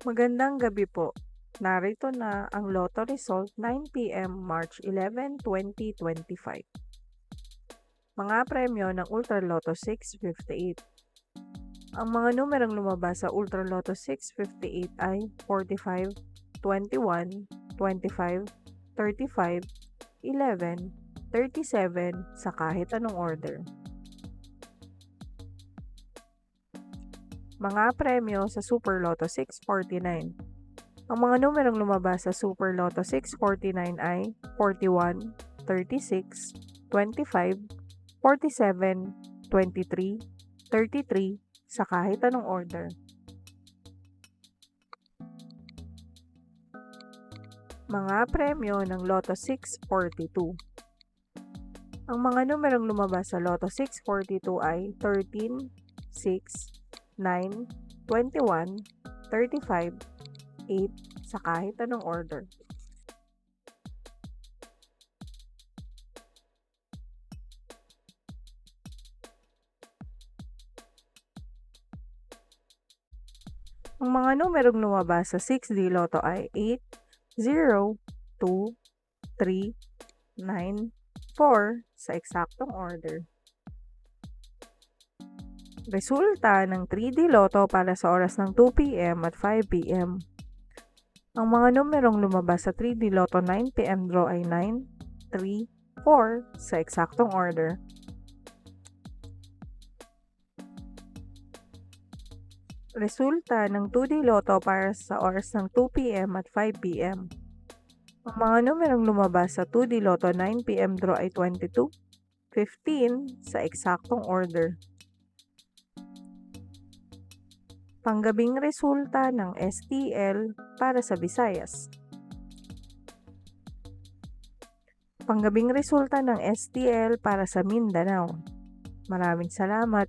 Magandang gabi po. Narito na ang Lotto result 9 p.m. March 11, 2025. Mga premyo ng Ultra Lotto 658. Ang mga numerong lumabas sa Ultra Lotto 658 ay 45, 21, 25, 35, 11, 37 sa kahit anong order. Mga premyo sa Super Lotto 649. Ang mga numerong lumabas sa Super Lotto 649 ay 41, 36, 25, 47, 23, 33 sa kahit anong order. Mga premyo ng Lotto 642. Ang mga numerong lumabas sa Lotto 642 ay 13, 6, 9, 21, 35, 8 sa kahit anong order. Ang mga numerong lumabas sa 6D Lotto ay 8, 0, 2, 3, 9, 4 sa eksaktong order. Resulta ng 3D Lotto para sa oras ng 2 p.m. at 5 p.m. Ang mga numerong lumabas sa 3D Lotto 9 p.m. draw ay 9, 3, 4 sa eksaktong order. Resulta ng 2D Lotto para sa oras ng 2 p.m. at 5 p.m. Ang mga numerong lumabas sa 2D Lotto 9 p.m. draw ay 22, 15 sa eksaktong order. Panggabing resulta ng STL para sa Visayas. Panggabing resulta ng STL para sa Mindanao. Maraming salamat.